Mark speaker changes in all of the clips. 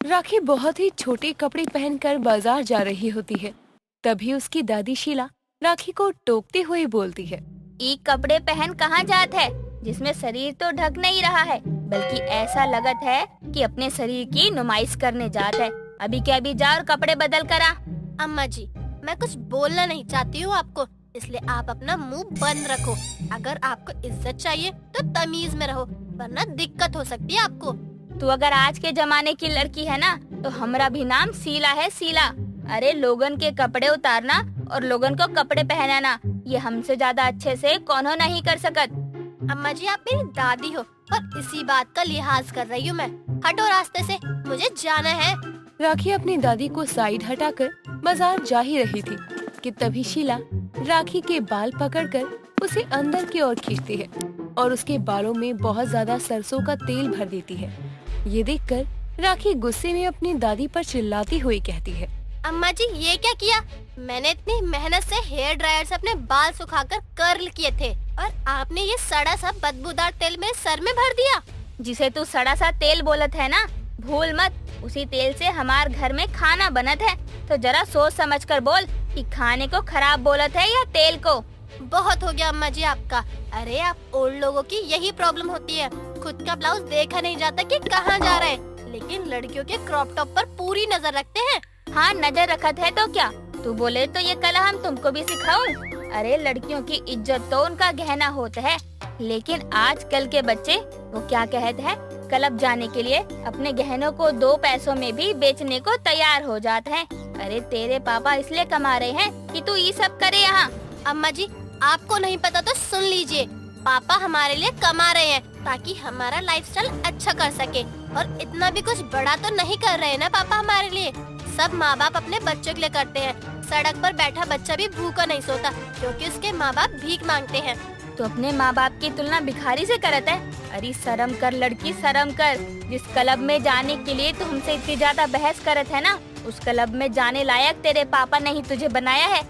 Speaker 1: राखी बहुत ही छोटे कपड़े पहनकर बाजार जा रही होती है। तभी उसकी दादी शीला राखी को टोकते हुए बोलती है।
Speaker 2: ई कपड़े पहन कहाँ जात है, जिसमें शरीर तो ढक नहीं रहा है, बल्कि ऐसा लगत है कि अपने शरीर की नुमाइश करने जात है। अभी के अभी जा और कपड़े बदल कर आ।
Speaker 3: अम्मा जी, मैं कुछ बोलना नहीं चाहती हूँ आपको, इसलिए आप अपना मुंह बंद रखो। अगर आपको इज्जत चाहिए तो तमीज में रहो, वरना दिक्कत हो सकती है आपको।
Speaker 2: तू अगर आज के जमाने की लड़की है ना, तो हमारा भी नाम शीला है, शीला। अरे लोगन के कपड़े उतारना और लोगन को कपड़े पहनाना, ये हमसे ज्यादा अच्छे से कौनो नहीं कर सकत।
Speaker 3: अम्मा जी, आप मेरी दादी हो और इसी बात का लिहाज कर रही हूँ मैं। हटो रास्ते से, मुझे जाना है।
Speaker 1: राखी अपनी दादी को साइड हटाकर बाजार जा ही रही थी कि तभी शीला राखी के बाल पकड़कर उसे अंदर की ओर खींचती है और उसके बालों में बहुत ज्यादा सरसों का तेल भर देती है। ये देखकर राखी गुस्से में अपनी दादी पर चिल्लाती हुई कहती है।
Speaker 3: अम्मा जी, ये क्या किया? मैंने इतनी मेहनत से हेयर ड्रायर से अपने बाल सुखाकर कर्ल किए थे और आपने ये सड़ा सा बदबूदार तेल मेरे सर में भर दिया।
Speaker 2: जिसे तू सड़ा सा तेल बोलत है ना, भूल मत, उसी तेल से हमार घर में खाना बनत है। तो जरा सोच समझ कर बोल कि खाने को खराब बोलत है या तेल को।
Speaker 3: बहुत हो गया अम्मा जी आपका। अरे आप ओल्ड लोगों की यही प्रॉब्लम होती है, खुद का ब्लाउज देखा नहीं जाता कि कहाँ जा रहा है, लेकिन लड़कियों के क्रॉप टॉप पर पूरी नजर रखते हैं।
Speaker 2: हाँ, नजर रखत है तो क्या, तू बोले तो ये कला हम तुमको भी सिखाऊं। अरे लड़कियों की इज्जत तो उनका गहना होता है, लेकिन आजकल के बच्चे वो क्या कहते हैं, क्लब जाने के लिए अपने गहनों को 2 पैसों में भी बेचने को तैयार हो जाते हैं। अरे तेरे पापा इसलिए कमा रहे हैं कि तू ये सब करे यहाँ।
Speaker 3: अम्मा जी, आपको नहीं पता तो सुन लीजिए, पापा हमारे लिए कमा रहे हैं ताकि हमारा लाइफस्टाइल अच्छा कर सके। और इतना भी कुछ बड़ा तो नहीं कर रहे हैं ना पापा हमारे लिए। सब माँ बाप अपने बच्चों के लिए करते हैं। सड़क पर बैठा बच्चा भी भूखा नहीं सोता क्योंकि उसके माँ बाप भीख मांगते हैं।
Speaker 2: तो अपने माँ बाप की तुलना भिखारी से करत है। अरे शर्म कर लड़की, शर्म कर। जिस क्लब में जाने के लिए तू हमसे इतनी ज्यादा बहस करत है ना, उस क्लब में जाने लायक तेरे पापा ने ही तुझे बनाया है।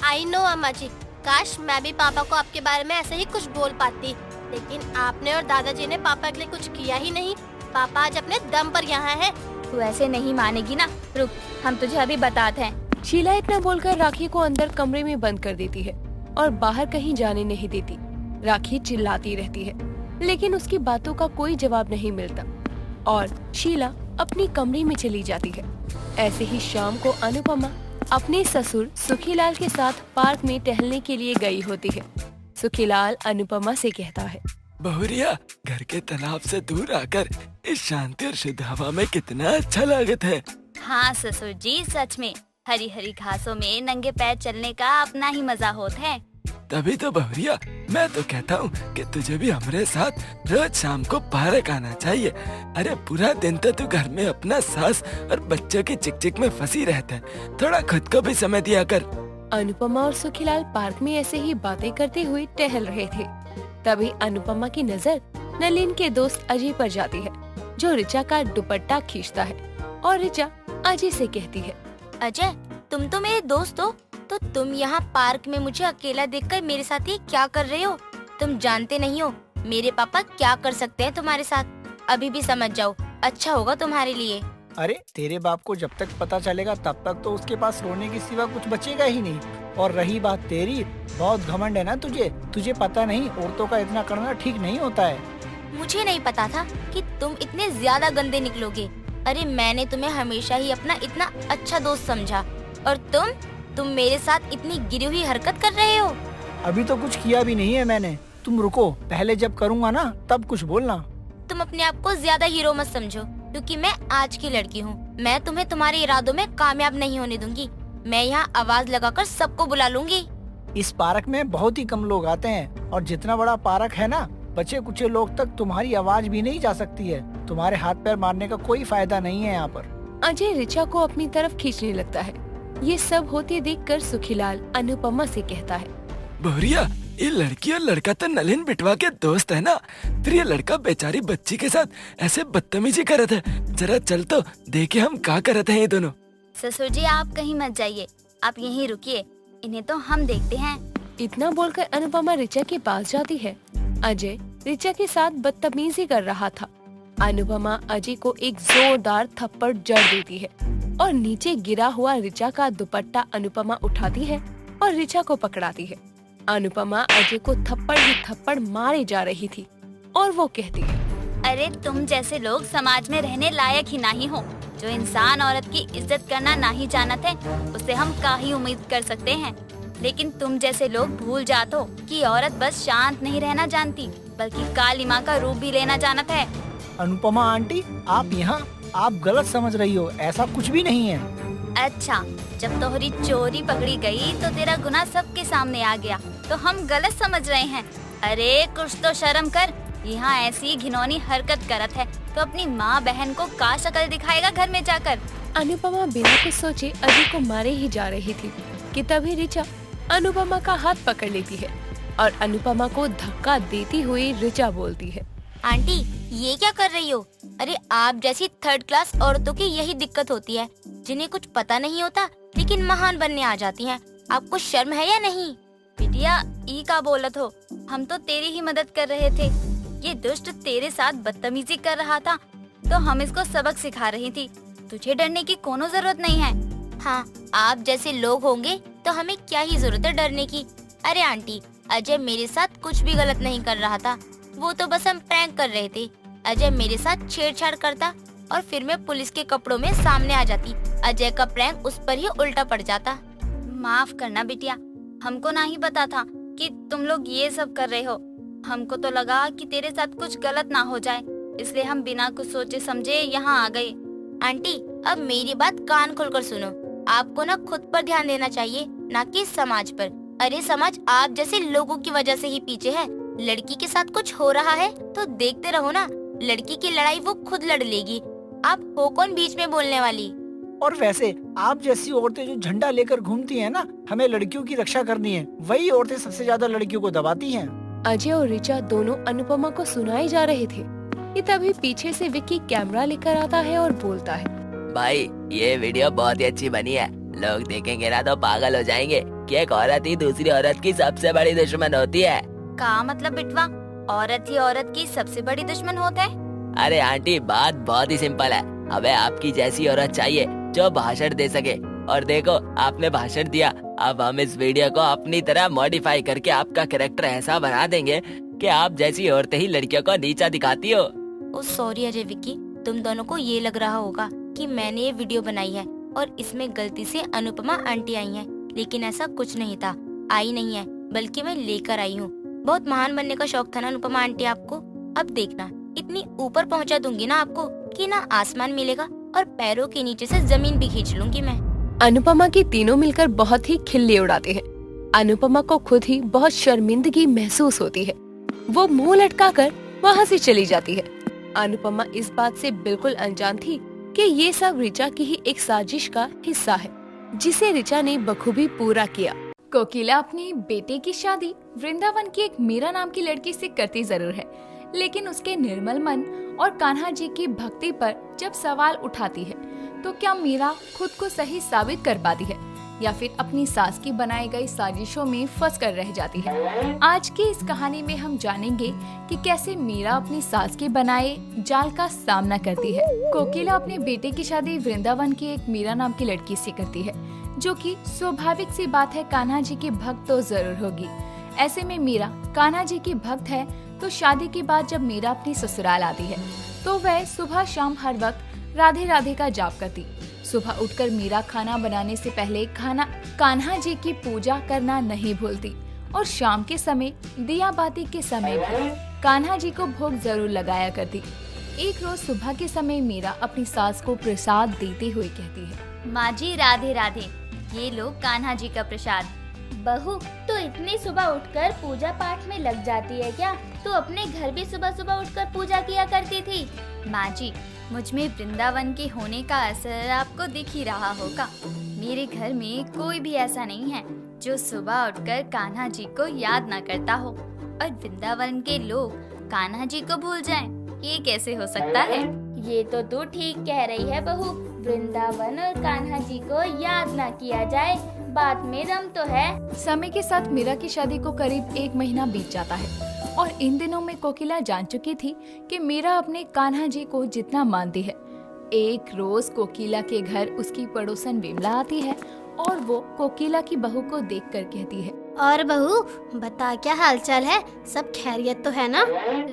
Speaker 3: आई नो अम्मा जी, काश मैं भी पापा को आपके बारे में ऐसे ही कुछ बोल पाती, लेकिन आपने और दादाजी ने पापा के लिए कुछ किया ही नहीं। पापा आज अपने दम पर यहाँ है।
Speaker 2: तू ऐसे नहीं मानेगी ना, रुक हम तुझे अभी बताते हैं।
Speaker 1: शीला इतना बोलकर राखी को अंदर कमरे में बंद कर देती है और बाहर कहीं जाने नहीं देती। राखी चिल्लाती रहती है, लेकिन उसकी बातों का कोई जवाब नहीं मिलता और शीला अपनी कमरे में चली जाती है। ऐसे ही शाम को अनुपमा अपने ससुर सुखीलाल के साथ पार्क में टहलने के लिए गई होती है। सुखीलाल अनुपमा से कहता है,
Speaker 4: बहुरिया, घर के तनाव से दूर आकर इस शांति और शुद्ध हवा में कितना अच्छा लागत है।
Speaker 2: हाँ ससुर जी, सच में हरी हरी घासों में नंगे पैर चलने का अपना ही मजा होता है।
Speaker 4: तभी तो बहुरिया, मैं तो कहता हूँ कि तुझे भी हमारे साथ रोज शाम को पार्क आना चाहिए। अरे पूरा दिन तो तू घर में अपना सास और बच्चों की चिकचिक में फंसी रहता है, थोड़ा खुद को भी समय दिया कर।
Speaker 1: अनुपमा और सुखीलाल पार्क में ऐसे ही बातें करते हुए टहल रहे थे। तभी अनुपमा की नजर नलिन के दोस्त अजय पर जाती है, जो ऋचा का दुपट्टा खींचता है और ऋचा अजय से कहती है,
Speaker 2: अजय, तुम तो मेरे दोस्त हो, तो तुम यहाँ पार्क में मुझे अकेला देखकर मेरे साथ ये क्या कर रहे हो? तुम जानते नहीं हो मेरे पापा क्या कर सकते हैं तुम्हारे साथ। अभी भी समझ जाओ, अच्छा होगा तुम्हारे लिए।
Speaker 5: अरे तेरे बाप को जब तक पता चलेगा तब तक तो उसके पास रोने के सिवा कुछ बचेगा ही नहीं। और रही बात तेरी, बहुत घमंड है ना तुझे पता नहीं, औरतों का इतना करना ठीक नहीं होता है।
Speaker 2: मुझे नहीं पता था कि तुम इतने ज्यादा गंदे निकलोगे। अरे मैंने तुम्हें हमेशा ही अपना इतना अच्छा दोस्त समझा, और तुम मेरे साथ इतनी गिरी हुई हरकत कर रहे हो।
Speaker 5: अभी तो कुछ किया भी नहीं है मैंने, तुम रुको, पहले जब करूँगा ना तब कुछ बोलना।
Speaker 2: तुम अपने आप को ज्यादा हीरो मत समझो, क्योंकि मैं आज की लड़की हूँ। मैं तुम्हें तुम्हारे इरादों में कामयाब नहीं होने दूंगी। मैं यहाँ आवाज लगाकर सबको बुला लूंगी।
Speaker 5: इस पार्क में बहुत ही कम लोग आते हैं, और जितना बड़ा पार्क है ना, बचे कुचे लोग तक तुम्हारी आवाज भी नहीं जा सकती है। तुम्हारे हाथ पैर मारने का कोई फायदा नहीं है यहाँ पर।
Speaker 1: अजय ऋचा को अपनी तरफ खींचने लगता है। ये सब होते देखकर सुखीलाल अनुपमा से कहता है,
Speaker 4: बहुरिया, ये लड़की और लड़का तो नलिन बिटवा के दोस्त है ना, फिर ये लड़का बेचारी बच्ची के साथ ऐसे बदतमीजी करत है। जरा चल तो देखे हम क्या करते हैं ये दोनों।
Speaker 2: ससुर जी, आप कहीं मत जाइए, आप यहीं रुकिए, इन्हें तो हम देखते हैं।
Speaker 1: इतना बोलकर अनुपमा ऋचा के पास जाती है। अजय ऋचा के साथ बदतमीजी कर रहा था। अनुपमा अजय को एक जोरदार थप्पड़ जड़ देती है और नीचे गिरा हुआ ऋचा का दुपट्टा अनुपमा उठाती है और ऋचा को पकड़ाती है। अनुपमा अजय को थप्पड़ ही थप्पड़ मारे जा रही थी और वो कहती है,
Speaker 2: अरे तुम जैसे लोग समाज में रहने लायक ही नहीं हो। जो इंसान औरत की इज्जत करना नहीं जानत है, उससे हम क्या ही उम्मीद कर सकते हैं। लेकिन तुम जैसे लोग भूल जात हो कि औरत बस शांत नहीं रहना जानती, बल्कि काली माँ का रूप भी लेना जानत है।
Speaker 5: अनुपमा आंटी, आप यहाँ आप गलत समझ रही हो, ऐसा कुछ भी नहीं है।
Speaker 2: अच्छा, जब तोहरी चोरी पकड़ी गई तो तेरा गुनाह सबके सामने आ गया, तो हम गलत समझ रहे हैं। अरे कुछ तो शर्म कर, यहाँ ऐसी घिनौनी हरकत करत है तो अपनी माँ बहन को का शक्ल दिखाएगा घर में जाकर।
Speaker 1: अनुपमा बिना कुछ सोचे अजय को मारे ही जा रही थी कि तभी ऋचा अनुपमा का हाथ पकड़ लेती है और अनुपमा को धक्का देती हुई ऋचा बोलती है,
Speaker 3: आंटी ये क्या कर रही हो? अरे आप जैसी थर्ड क्लास औरतों की यही दिक्कत होती है, जिन्हें कुछ पता नहीं होता लेकिन महान बनने आ जाती हैं। आपको शर्म है या नहीं?
Speaker 2: बिटिया ई का बोलत हो, हम तो तेरी ही मदद कर रहे थे। ये दुष्ट तेरे साथ बदतमीजी कर रहा था तो हम इसको सबक सिखा रही थी। तुझे डरने की कोनो जरूरत नहीं है।
Speaker 3: हाँ, आप जैसे लोग होंगे तो हमें क्या ही जरूरत है डरने की। अरे आंटी, अजय मेरे साथ कुछ भी गलत नहीं कर रहा था, वो तो बस हम प्रैंक कर रहे थे। अजय मेरे साथ छेड़छाड़ करता और फिर मैं पुलिस के कपड़ों में सामने आ जाती। अजय का प्रैंक उस पर ही उल्टा पड़ जाता।
Speaker 2: माफ करना बिटिया, हमको नहीं पता था कि तुम लोग ये सब कर रहे हो। हमको तो लगा कि तेरे साथ कुछ गलत ना हो जाए, इसलिए हम बिना कुछ सोचे समझे यहाँ आ गए।
Speaker 3: आंटी अब मेरी बात कान खोलकर सुनो। आपको ना खुद पर ध्यान देना चाहिए, ना कि समाज पर। अरे समाज आप जैसे लोगों की वजह से ही पीछे है। लड़की के साथ कुछ हो रहा है तो देखते रहो ना, लड़की की लड़ाई वो खुद लड़ लेगी। आप हो कौन बीच में बोलने वाली?
Speaker 5: और वैसे आप जैसी औरतें जो झंडा लेकर घूमती हैं ना, हमें लड़कियों की रक्षा करनी है, वही औरतें सबसे ज्यादा लड़कियों को दबाती हैं।
Speaker 1: अजय और ऋचा दोनों अनुपमा को सुनाए जा रहे थे कि तभी पीछे से विक्की कैमरा लेकर आता है और बोलता है,
Speaker 6: भाई ये वीडियो बहुत ही अच्छी बनी है। लोग देखेंगे ना तो पागल हो जाएंगे कि एक औरत ही दूसरी औरत की सबसे बड़ी दुश्मन होती है।
Speaker 2: का मतलब बिटवा, औरत ही औरत की सबसे बड़ी दुश्मन होता है?
Speaker 6: अरे आंटी, बात बहुत ही सिंपल है। हमें आपकी जैसी औरत चाहिए जो भाषण दे सके। और देखो, आपने भाषण दिया, अब हम इस वीडियो को अपनी तरह मॉडिफाई करके आपका कैरेक्टर ऐसा बना देंगे कि आप जैसी औरतें ही लड़कियों को नीचा दिखाती हो।
Speaker 3: ओ सॉरी अजय विक्की, तुम दोनों को ये लग रहा होगा कि मैंने ये वीडियो बनाई है और इसमें गलती से अनुपमा आंटी आई हैं, लेकिन ऐसा कुछ नहीं था। आई नहीं है, बल्कि मैं लेकर आई हूँ। बहुत महान बनने का शौक था ना अनुपमा आंटी आपको? अब देखना, इतनी ऊपर पहुँचा दूंगी ना आपको कि ना आसमान मिलेगा और पैरों के नीचे से जमीन भी खींच लूंगी मैं।
Speaker 1: अनुपमा की तीनों मिलकर बहुत ही खिल्ली उड़ाते हैं। अनुपमा को खुद ही बहुत शर्मिंदगी महसूस होती है। वो मुंह लटकाकर वहाँ से चली जाती है। अनुपमा इस बात से बिल्कुल अनजान थी कि ये सब ऋचा की ही एक साजिश का हिस्सा है, जिसे ऋचा ने बखूबी पूरा किया।
Speaker 7: कोकिला अपने बेटे की शादी वृंदावन की एक मीरा नाम की लड़की से करती जरूर है, लेकिन उसके निर्मल मन और कान्हा जी की भक्ति पर जब सवाल उठाती है तो क्या मीरा खुद को सही साबित कर पाती है या फिर अपनी सास की बनाई गई साजिशों में फंस कर रह जाती है। आज की इस कहानी में हम जानेंगे कि कैसे मीरा अपनी सास के बनाए जाल का सामना करती है। कोकिला अपने बेटे की शादी वृंदावन की एक मीरा नाम की लड़की से करती है, जो कि स्वाभाविक सी बात है, कान्हा जी की भक्त तो जरूर होगी। ऐसे में मीरा कान्हा जी की भक्त है, तो शादी के बाद जब मीरा अपनी ससुराल आती है तो वह सुबह शाम हर वक्त राधे राधे का जाप करती। सुबह उठकर मीरा खाना बनाने से पहले कान्हा जी की पूजा करना नहीं भूलती और शाम के समय दिया बाती के समय भी कान्हा जी को भोग जरूर लगाया करती। एक रोज सुबह के समय मीरा अपनी सास को प्रसाद देते हुए कहती है,
Speaker 2: माँ जी राधे राधे, ये लो कान्हा जी का प्रसाद।
Speaker 8: बहू तो इतनी सुबह उठकर पूजा पाठ में लग जाती है क्या? तू अपने घर भी सुबह सुबह उठकर पूजा किया करती थी।
Speaker 2: माँ जी, मुझ में वृंदावन के होने का असर आपको दिख ही रहा होगा। मेरे घर में कोई भी ऐसा नहीं है जो सुबह उठकर कान्हा जी को याद ना करता हो, और वृंदावन के लोग कान्हा जी को भूल जाएं, ये कैसे हो सकता है?
Speaker 8: ये तो तू ठीक कह रही है बहू, वृंदावन और कान्हा जी को याद ना किया जाए, बात में दम तो है।
Speaker 7: समय के साथ मीरा की शादी को करीब 1 महीना बीत जाता है और इन दिनों में कोकिला जान चुकी थी कि मीरा अपने कान्हा जी को जितना मानती है। एक रोज कोकिला के घर उसकी पड़ोसन विमला आती है और वो कोकिला की बहू को देखकर कहती है,
Speaker 3: और बहू बता, क्या हालचाल है? सब खैरियत तो है ना?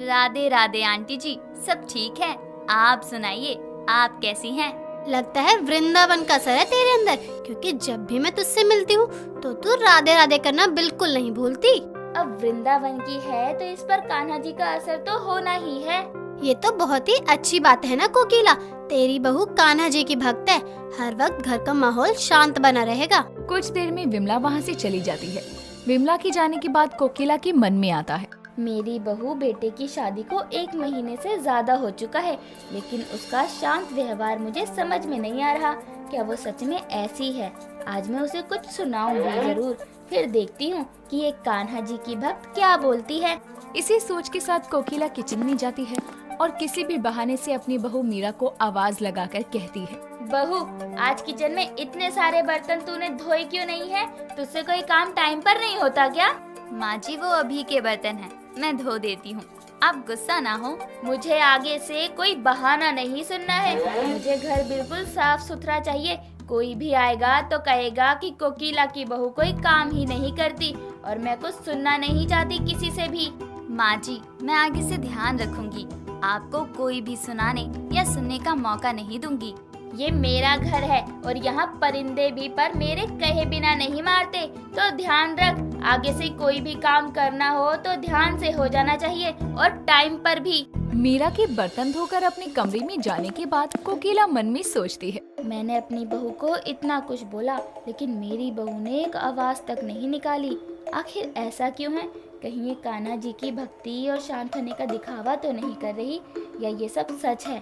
Speaker 2: राधे राधे आंटी जी, सब ठीक है। आप सुनाइए, आप कैसी हैं?
Speaker 3: लगता है वृंदावन का असर है तेरे अंदर, क्योंकि जब भी मैं तुझसे मिलती हूँ तो तू राधे राधे करना बिल्कुल नहीं भूलती।
Speaker 8: अब वृंदावन की है तो इस पर कान्हा जी का असर तो होना ही है।
Speaker 3: ये तो बहुत ही अच्छी बात है ना कोकिला, तेरी बहू कान्हा जी की भक्त है। हर वक्त घर का माहौल शांत बना रहेगा।
Speaker 7: कुछ देर में विमला वहाँ से चली जाती है। विमला के जाने के बाद कोकिला के मन में आता है,
Speaker 8: मेरी बहू बेटे की शादी को 1 महीने से ज्यादा हो चुका है, लेकिन उसका शांत व्यवहार मुझे समझ में नहीं आ रहा। क्या वो सच में ऐसी है? आज मैं उसे कुछ सुनाऊंगी जरूर, फिर देखती हूँ कि ये कान्हा जी की भक्त क्या बोलती है।
Speaker 7: इसी सोच के साथ कोकिला किचन में जाती है और किसी भी बहाने से अपनी बहू मीरा को आवाज लगाकर कहती है,
Speaker 8: बहू, आज किचन में इतने सारे बर्तन तूने धोए क्यों नहीं है? तुझसे कोई काम टाइम पर नहीं होता क्या?
Speaker 2: माँ जी, वो अभी के बर्तन हैं, मैं धो देती हूँ, आप गुस्सा ना हो।
Speaker 8: मुझे आगे से कोई बहाना नहीं सुनना है। मुझे घर बिल्कुल साफ सुथरा चाहिए। कोई भी आएगा तो कहेगा कि कोकिला की बहू कोई काम ही नहीं करती, और मैं कुछ सुनना नहीं चाहती किसी से भी।
Speaker 2: माँ जी, मैं आगे से ध्यान रखूंगी, आपको कोई भी सुनाने या सुनने का मौका नहीं दूंगी।
Speaker 8: ये मेरा घर है और यहाँ परिंदे भी पर मेरे कहे बिना नहीं मारते, तो ध्यान रख। आगे से कोई भी काम करना हो तो ध्यान से हो जाना चाहिए और टाइम पर भी।
Speaker 7: मीरा के बर्तन धोकर अपने कमरे में जाने के बाद कोकिला मन में सोचती है,
Speaker 8: मैंने अपनी बहू को इतना कुछ बोला, लेकिन मेरी बहू ने एक आवाज तक नहीं निकाली। आखिर ऐसा क्यों है? कहीं ये कान्हा जी की भक्ति और शांत होने का दिखावा तो नहीं कर रही, या ये सब सच है?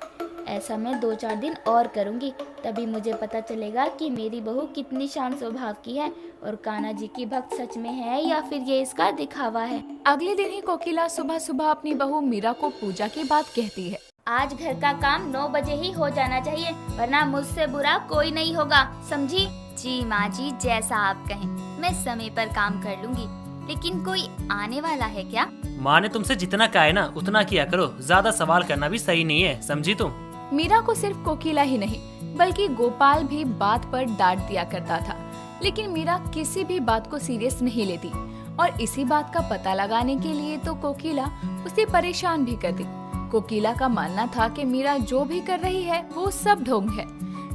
Speaker 8: ऐसा मैं 2-4 दिन और करूंगी, तभी मुझे पता चलेगा कि मेरी बहू कितनी शांत स्वभाव की है और कान्हा जी की भक्त सच में है या फिर ये इसका दिखावा है।
Speaker 7: अगले दिन ही कोकिला सुबह सुबह अपनी बहू मीरा को पूजा के बाद कहती है,
Speaker 8: आज घर का काम 9 बजे ही हो जाना चाहिए, वरना मुझसे बुरा कोई नहीं होगा, समझी?
Speaker 2: जी माँ जी, जैसा आप कहें, मैं समय पर काम कर लूंगी। लेकिन कोई आने वाला है क्या?
Speaker 9: माँ ने तुमसे जितना कहा है ना उतना किया करो, ज्यादा सवाल करना भी सही नहीं है, समझी तुम?
Speaker 7: मीरा को सिर्फ कोकिला ही नहीं बल्कि गोपाल भी बात पर डांट दिया करता था, लेकिन मीरा किसी भी बात को सीरियस नहीं लेती और इसी बात का पता लगाने के लिए तो कोकिला उसे परेशान भी करती। कोकिला का मानना था कि मीरा जो भी कर रही है वो सब ढोंग है,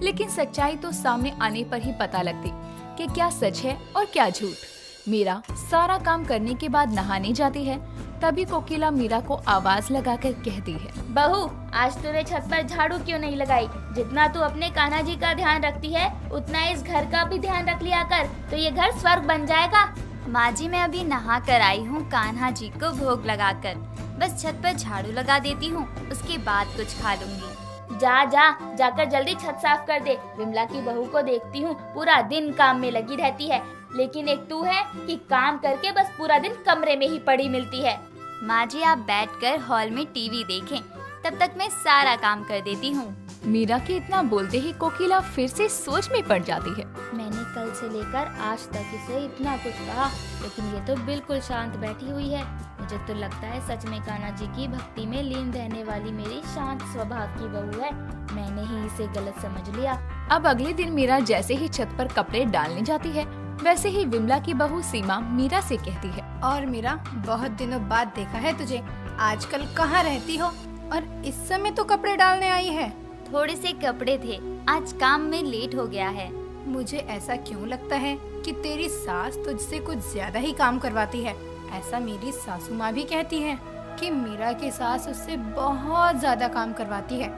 Speaker 7: लेकिन सच्चाई तो सामने आने पर ही पता लगती कि क्या सच है और क्या झूठ। मीरा सारा काम करने के बाद नहाने जाती है, तभी कोकिला मीरा को आवाज लगाकर कहती है,
Speaker 8: बहू, आज तूने छत पर झाड़ू क्यों नहीं लगाई? जितना तू अपने कान्हा जी का ध्यान रखती है, उतना इस घर का भी ध्यान रख लिया कर, तो ये घर स्वर्ग बन जाएगा।
Speaker 2: माँ जी, मैं अभी नहा कर आई हूँ कान्हा जी को भोग लगाकर, बस छत पर झाड़ू लगा देती हूँ, उसके बाद कुछ खा लूंगी।
Speaker 8: जाकर जल्दी छत साफ कर दे। विमला की बहू को देखती हूँ पूरा दिन काम में लगी रहती है, लेकिन एक तू है कि काम करके बस पूरा दिन कमरे में ही पड़ी मिलती है।
Speaker 2: माँ जी, आप बैठकर हॉल में टीवी देखें, तब तक मैं सारा काम कर देती हूँ।
Speaker 7: मीरा के इतना बोलते ही कोकिला फिर से सोच में पड़ जाती है।
Speaker 8: मैंने कल से लेकर आज तक इसे इतना कुछ कहा, लेकिन ये तो बिल्कुल शांत बैठी हुई है। मुझे तो लगता है सच में कान्हा जी की भक्ति में लीन रहने वाली मेरी शांत स्वभाव की बहू है। मैंने ही इसे गलत समझ लिया।
Speaker 7: अब अगले दिन मीरा जैसे ही छत पर कपड़े डालने जाती है, वैसे ही विमला की बहू सीमा मीरा से कहती है,
Speaker 10: और मीरा, बहुत दिनों बाद देखा है तुझे, आजकल कहाँ रहती हो और इस समय तो कपड़े डालने आई है?
Speaker 2: थोड़े से कपड़े थे, आज काम में लेट हो गया है।
Speaker 10: मुझे ऐसा क्यों लगता है कि तेरी सास तुझसे कुछ ज्यादा ही काम करवाती है। ऐसा मेरी सासू माँ भी कहती है कि मीरा की सास उससे बहुत ज्यादा काम करवाती है,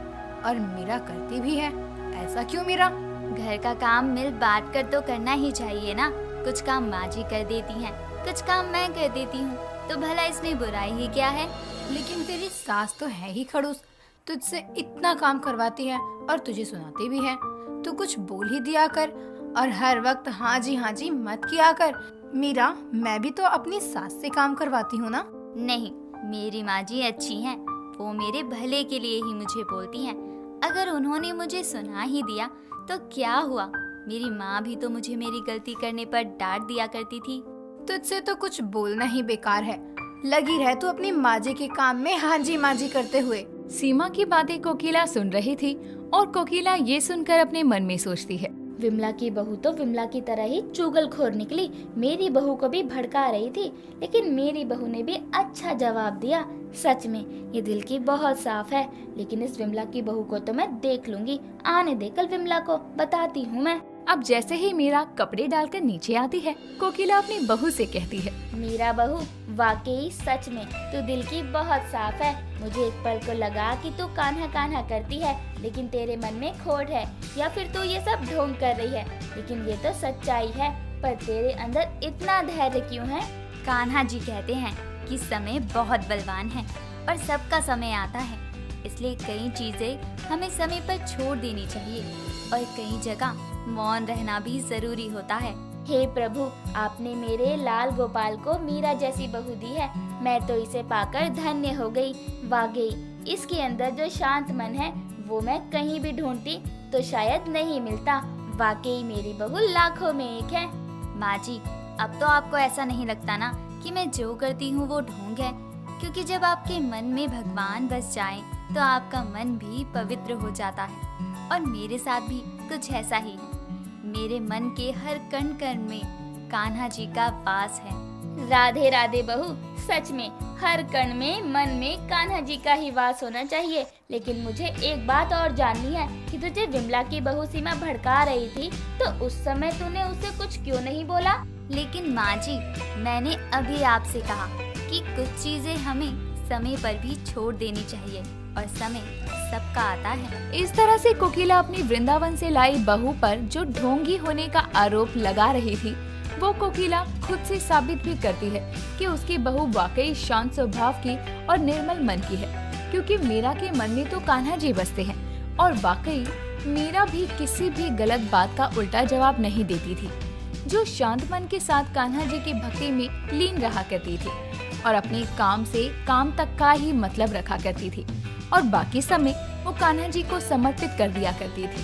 Speaker 10: और मीरा करती भी है। ऐसा क्यों मीरा?
Speaker 2: घर का काम मिल बांट कर तो करना ही चाहिए ना। कुछ काम माँ जी कर देती हैं, कुछ काम मैं कर देती हूँ, तो भला इसमें बुराई ही क्या है?
Speaker 10: लेकिन तेरी सास तो है ही खड़ूस, तुझसे इतना काम करवाती है और तुझे सुनाती भी है। तू कुछ बोल ही दिया कर और हर वक्त हाँ जी मत किया कर। मीरा, मैं भी तो अपनी सास से काम करवाती हूँ ना।
Speaker 2: नहीं, मेरी माँ जी अच्छी हैं, वो मेरे भले के लिए ही मुझे बोलती हैं। अगर उन्होंने मुझे सुना ही दिया तो क्या हुआ? मेरी माँ भी तो मुझे मेरी गलती करने पर डांट दिया करती थी।
Speaker 10: तुझसे तो कुछ बोलना ही बेकार है। लगी रह तू अपनी माजी के काम में हाजी माजी करते हुए।
Speaker 7: सीमा की बातें कोकिला सुन रही थी और कोकिला ये सुनकर अपने मन में सोचती है,
Speaker 8: विमला की बहू तो विमला की तरह ही चुगलखोर निकली। मेरी बहू को भी भड़का रही थी, लेकिन मेरी बहू ने भी अच्छा जवाब दिया। सच में ये दिल की बहुत साफ है, लेकिन इस विमला की बहू को तो मैं देख लूंगी। आने दे कल विमला को, बताती हूँ मैं।
Speaker 7: अब जैसे ही मीरा कपड़े डालकर नीचे आती है, कोकिला अपनी बहू से कहती है,
Speaker 8: मीरा बहू, वाकई सच में तू दिल की बहुत साफ है। मुझे एक पल को लगा कि तू कान्हा कान्हा करती है, लेकिन तेरे मन में खोट है, या फिर तू ये सब ढोंग कर रही है। लेकिन ये तो सच्चाई है, पर तेरे अंदर इतना धैर्य क्यों है?
Speaker 2: कान्हा जी कहते हैं कि समय बहुत बलवान है और सबका समय आता है, इसलिए कई चीजें हमें समय पर छोड़ देनी चाहिए और कई जगह मौन रहना भी जरूरी होता है।
Speaker 8: हे प्रभु, आपने मेरे लाल गोपाल को मीरा जैसी बहू दी है। मैं तो इसे पाकर धन्य हो गई। वाकई इसके अंदर जो शांत मन है वो मैं कहीं भी ढूंढती तो शायद नहीं मिलता। वाकई मेरी बहू लाखों में एक है।
Speaker 2: माँ जी, अब तो आपको ऐसा नहीं लगता ना कि मैं जो करती हूँ वो ढोंग है, क्योंकि जब आपके मन में भगवान बस जाए तो आपका मन भी पवित्र हो जाता है। और मेरे साथ भी कुछ ऐसा ही है। मेरे मन के हर कण कण में कान्हा जी का वास है।
Speaker 8: राधे राधे बहू, सच में हर कण में मन में कान्हा जी का ही वास होना चाहिए। लेकिन मुझे एक बात और जाननी है कि तुझे विमला की बहू सीमा भड़का रही थी, तो उस समय तूने उसे कुछ क्यों नहीं बोला?
Speaker 2: लेकिन माँ जी, मैंने अभी आपसे कहा कि कुछ चीजें हमें समय पर भी छोड़ देनी चाहिए और समय सबका आता है।
Speaker 7: इस तरह से कोकिला अपनी वृंदावन से लाई बहू पर जो ढोंगी होने का आरोप लगा रही थी, वो कोकिला खुद से साबित भी करती है कि उसकी बहू वाकई शांत स्वभाव की और निर्मल मन की है, क्योंकि मीरा के मन में तो कान्हा जी बसते हैं और वाकई मीरा भी किसी भी गलत बात का उल्टा जवाब नहीं देती थी, जो शांत मन के साथ कान्हा जी की भक्ति में लीन रहा करती थी और अपने काम से काम तक का ही मतलब रखा करती थी और बाकी समय वो कान्हा जी को समर्पित कर दिया करती थी।